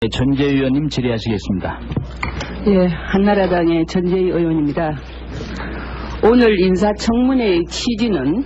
전재희 의원님 질의하시겠습니다. 예, 한나라당의 전재희 의원입니다. 오늘 인사청문회의 취지는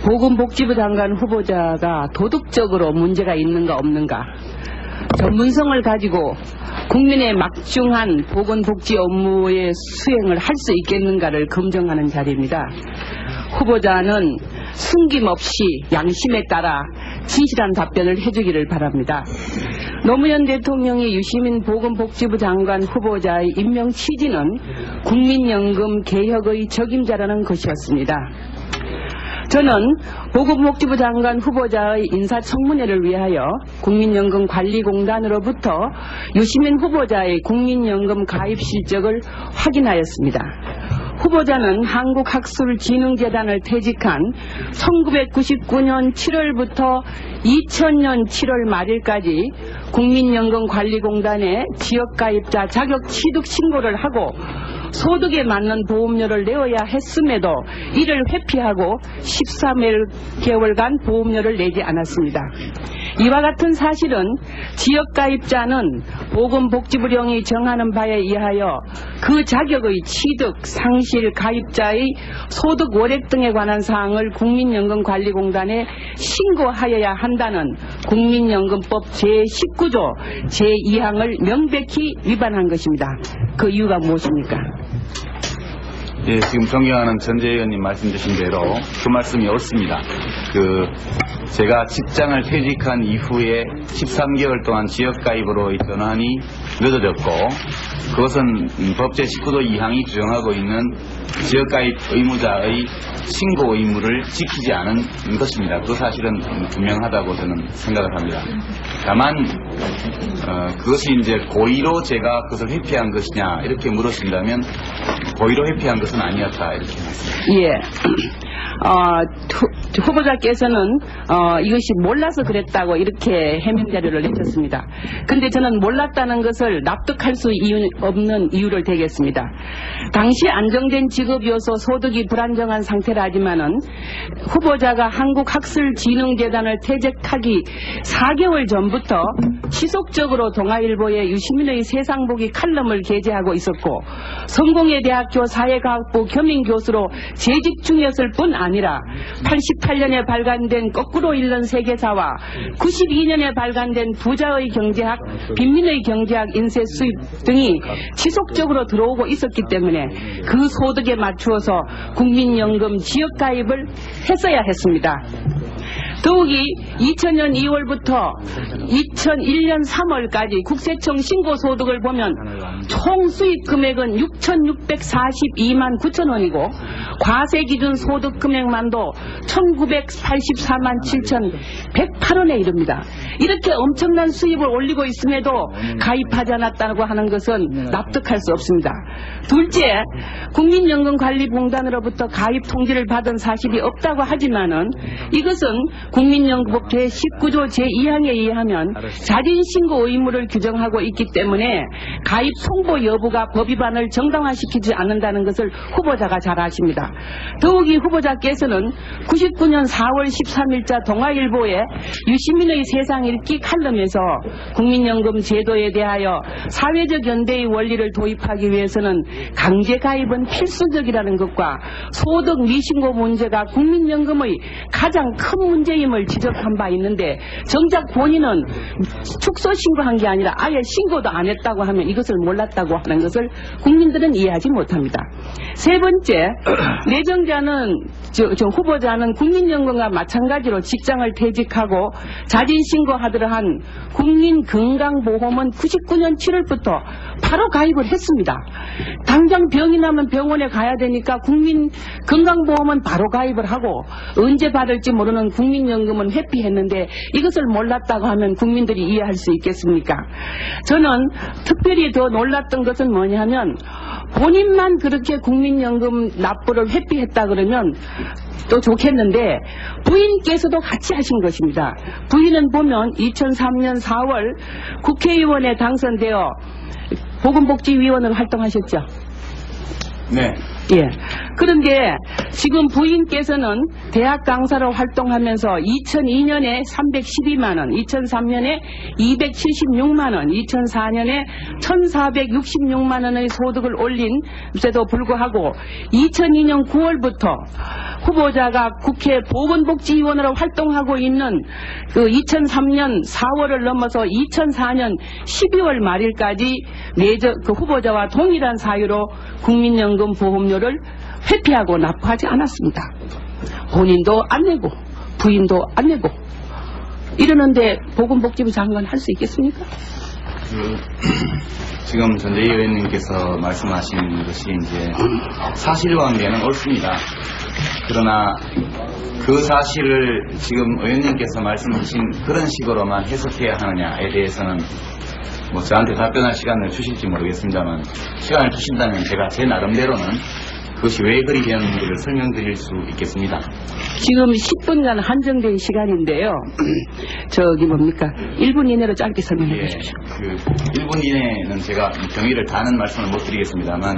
보건복지부 장관 후보자가 도덕적으로 문제가 있는가 없는가, 전문성을 가지고 국민의 막중한 보건복지 업무의 수행을 할 수 있겠는가를 검증하는 자리입니다. 후보자는 숨김없이 양심에 따라 진실한 답변을 해주기를 바랍니다. 노무현 대통령이 유시민 보건복지부 장관 후보자의 임명 취지는 국민연금 개혁의 적임자라는 것이었습니다. 저는 보건복지부 장관 후보자의 인사청문회를 위하여 국민연금관리공단으로부터 유시민 후보자의 국민연금 가입 실적을 확인하였습니다. 후보자는 한국학술진흥재단을 퇴직한 1999년 7월부터 2000년 7월 말일까지 국민연금관리공단에 지역가입자 자격 취득 신고를 하고 소득에 맞는 보험료를 내어야 했음에도 이를 회피하고 13개월간 보험료를 내지 않았습니다. 이와 같은 사실은 지역가입자는 보건복지부령이 정하는 바에 의하여 그 자격의 취득, 상실, 가입자의 소득 월액 등에 관한 사항을 국민연금관리공단에 신고하여야 한다는 국민연금법 제19조 제2항을 명백히 위반한 것입니다. 그 이유가 무엇입니까? 예, 지금 존경하는 전재희 의원님 말씀 주신 대로 그 말씀이 옳습니다. 제가 직장을 퇴직한 이후에 13개월 동안 지역가입으로 전환이 늦어졌고, 그것은 법 제19조 2항이 규정하고 있는 지역가입 의무자의 신고 의무를 지키지 않은 것입니다. 그 사실은 분명하다고 저는 생각을 합니다. 다만 그것이 이제 고의로 제가 그것을 회피한 것이냐 이렇게 물으신다면 고의로 회피한 것은 아니었다 이렇게 말씀드립니다. 예. 후보자께서는 이것이 몰라서 그랬다고 이렇게 해명 자료를 내셨습니다. 근데 저는 몰랐다는 것을 납득할 수 없는 이유를 대겠습니다. 당시 안정된 직업이어서 소득이 불안정한 상태라지만은 후보자가 한국학술진흥재단을 퇴직하기 4개월 전부터 지속적으로 동아일보에 유시민의 세상보기 칼럼을 게재하고 있었고, 성공회대학교 사회과학부 겸임교수로 재직 중이었을 뿐 아니라 88년에 발간된 거꾸로 읽는 세계사와 92년에 발간된 부자의 경제학, 빈민의 경제학, 인쇄 수입 등이 지속적으로 들어오고 있었기 때문에 그 소득에 맞추어서 국민연금 지역가입을 했어야 했습니다. 더욱이 2000년 2월부터 2001년 3월까지 국세청 신고소득을 보면 총 수입 금액은 6,642만 9천 원이고 과세기준 소득 금액만도 1,984만 7,108원에 이릅니다. 이렇게 엄청난 수입을 올리고 있음에도 가입하지 않았다고 하는 것은 납득할 수 없습니다. 둘째, 국민연금관리공단으로부터 가입 통지를 받은 사실이 없다고 하지만은 이것은 국민연금법 제19조 제2항에 의하면 자진신고 의무를 규정하고 있기 때문에 가입 송보 여부가 법 위반을 정당화시키지 않는다는 것을 후보자가 잘 아십니다. 더욱이 후보자께서는 99년 4월 13일자 동아일보에 유시민의 세상 읽기 칼럼에서 국민연금 제도에 대하여 사회적 연대의 원리를 도입하기 위해서는 강제 가입은 필수적이라는 것과 소득 미신고 문제가 국민연금의 가장 큰 문제임을 지적한 바 있는데, 정작 본인은 축소 신고한 게 아니라 아예 신고도 안 했다고 하면 이것을 몰랐다고 하는 것을 국민들은 이해하지 못합니다. 세 번째, 후보자는 국민연금과 마찬가지로 직장을 퇴직하고 자진신고하도록 한 국민건강보험은 99년 7월부터 바로 가입을 했습니다. 당장 병이 나면 병원에 가야 되니까 국민건강보험은 바로 가입을 하고 언제 받을지 모르는 국민연금은 회피했는데 이것을 몰랐다고 하면 국민들이 이해할 수 있겠습니까? 저는 특별히 더 놀랐던 것은 뭐냐면, 본인만 그렇게 국민연금 납부를 회피했다 그러면 또 좋겠는데 부인께서도 같이 하신 것입니다. 부인은 보면 2003년 4월 국회의원에 당선되어 보건복지위원으로 활동하셨죠? 네. 예. 그런데 지금 부인께서는 대학 강사로 활동하면서 2002년에 312만 원, 2003년에 276만 원, 2004년에 1466만 원의 소득을 올린데도 불구하고 2002년 9월부터 후보자가 국회 보건복지위원으로 활동하고 있는 그 2003년 4월을 넘어서 2004년 12월 말일까지 그 후보자와 동일한 사유로 국민연금 보험료를 회피하고 납부하지 않았습니다. 본인도 안 내고 부인도 안 내고 이러는데 보건복지부 장관 할 수 있겠습니까? 지금 전재희 의원님께서 말씀하신 것이 이제 사실관계는 옳습니다. 그러나 그 사실을 지금 의원님께서 말씀하신 그런 식으로만 해석해야 하느냐에 대해서는 뭐 저한테 답변할 시간을 주실지 모르겠습니다만 시간을 주신다면 제가 제 나름대로는 그것이 왜 그리 되었는지를 설명드릴 수 있겠습니다. 지금 10분간 한정된 시간인데요. 저기 뭡니까? 1분 이내로 짧게 설명해 주십시오. 그 1분 이내는 제가 경위를 다하는 말씀을 못 드리겠습니다만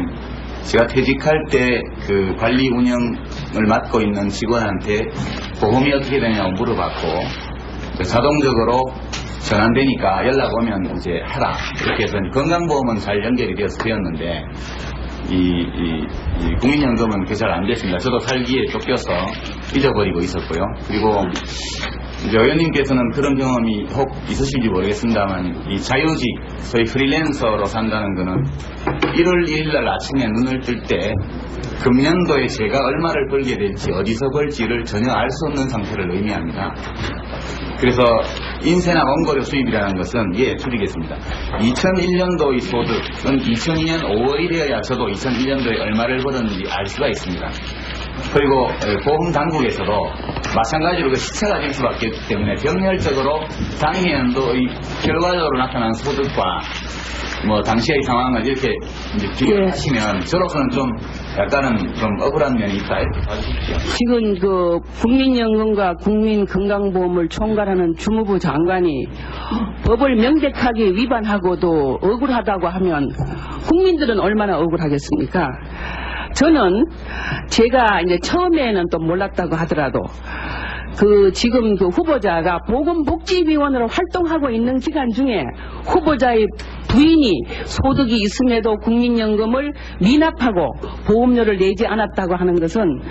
제가 퇴직할 때 그 관리 운영을 맡고 있는 직원한테 보험이 어떻게 되냐고 물어봤고 자동적으로 전환되니까 연락 오면 이제 하라 이렇게 해서 건강보험은 잘 연결이 되었는데 이 국민연금은 그게 잘 안 됐습니다. 저도 살기에 쫓겨서 잊어버리고 있었고요. 그리고 이제 의원님께서는 그런 경험이 혹 있으실지 모르겠습니다만 이 자유직, 소위 프리랜서로 산다는 거는 1월 1일 날 아침에 눈을 뜰 때 금년도에 제가 얼마를 벌게 될지 어디서 벌지를 전혀 알 수 없는 상태를 의미합니다. 그래서 인세나 원고료 수입이라는 것은 줄이겠습니다. 2001년도의 소득은 2002년 5월이 되어야 저도 2001년도에 얼마를 벌었는지 알 수가 있습니다. 그리고 보험 당국에서도 마찬가지로 그 시차가 될 수밖에 없기 때문에 병렬적으로 당해연도의 결과적으로 나타난 소득과 뭐 당시의 상황을 이렇게 이제 비교하시면 저로서는 좀 약간은 좀 억울한 면이 있다 이렇게 봐주십시오. 지금 그 국민연금과 국민건강보험을 총괄하는 주무부 장관이 법을 명백하게 위반하고도 억울하다고 하면 국민들은 얼마나 억울하겠습니까? 저는 제가 이제 처음에는 또 몰랐다고 하더라도 지금 그 후보자가 보건복지위원으로 활동하고 있는 기간 중에 후보자의 부인이 소득이 있음에도 국민연금을 미납하고 보험료를 내지 않았다고 하는 것은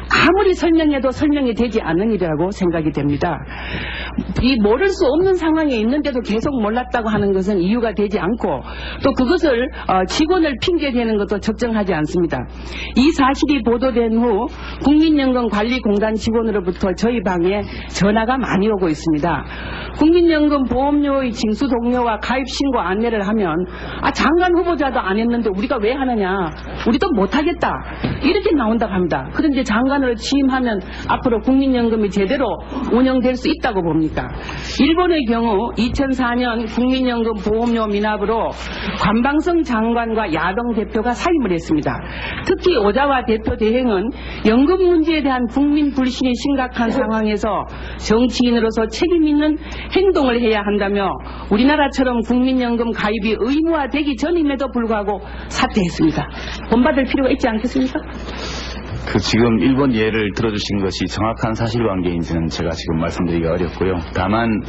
아무리 설명해도 설명이 되지 않는 일이라고 생각이 됩니다. 이 모를 수 없는 상황에 있는데도 계속 몰랐다고 하는 것은 이유가 되지 않고 또 그것을 직원을 핑계대는 것도 적정하지 않습니다. 이 사실이 보도된 후 국민연금관리공단 직원으로부터 저희 방에 전화가 많이 오고 있습니다. 국민연금 보험료의 징수 동료와 가입 신고 안내를 하면 장관 후보자도 안 했는데 우리가 왜 하느냐, 우리도 못하겠다 이렇게 나온다고 합니다. 그런데 장관으로 취임하면 앞으로 국민연금이 제대로 운영될 수 있다고 봅니까? 일본의 경우 2004년 국민연금 보험료 미납으로 관방성 장관과 야동 대표가 사임을 했습니다. 특히 오자와 대표 대행은 연금 문제에 대한 국민 불신이 심각한 상황에서 정치인으로서 책임 있는 행동을 해야 한다며 우리나라처럼 국민연금 가입이 의무화되기 전임에도 불구하고 사퇴했습니다. 본받을 필요가 있지 않겠습니까? 지금 일본 예를 들어주신 것이 정확한 사실관계인지는 제가 지금 말씀드리기가 어렵고요. 다만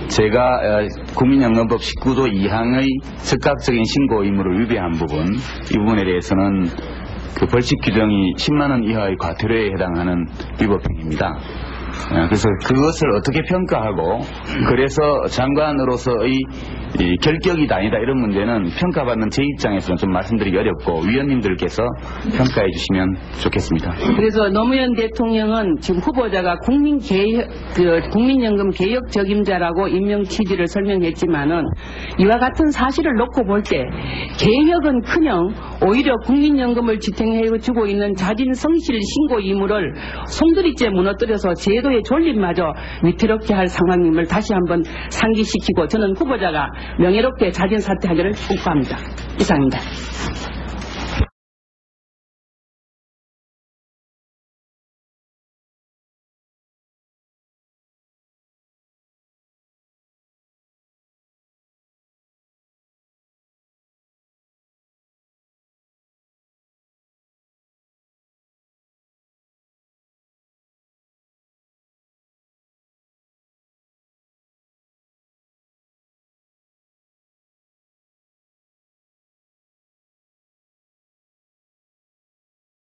제가 국민연금법 19조 2항의 즉각적인 신고 의무를 위배한 부분, 이 부분에 대해서는 그 벌칙 규정이 10만 원 이하의 과태료에 해당하는 위법행위입니다. 그래서 그것을 어떻게 평가하고 그래서 장관으로서의 결격이다 아니다 이런 문제는 평가받는 제 입장에서는 좀 말씀드리기 어렵고 위원님들께서 평가해 주시면 좋겠습니다. 그래서 노무현 대통령은 지금 후보자가 국민연금 개혁 적임자라고 임명 취지를 설명했지만은 이와 같은 사실을 놓고 볼 때 개혁은커녕 오히려 국민연금을 지탱해주고 있는 자진 성실 신고 의무를 송두리째 무너뜨려서 제도의 존립마저 위태롭게 할 상황임을 다시 한번 상기시키고 저는 후보자가 명예롭게 자진 사퇴하기를 촉구합니다. 이상입니다.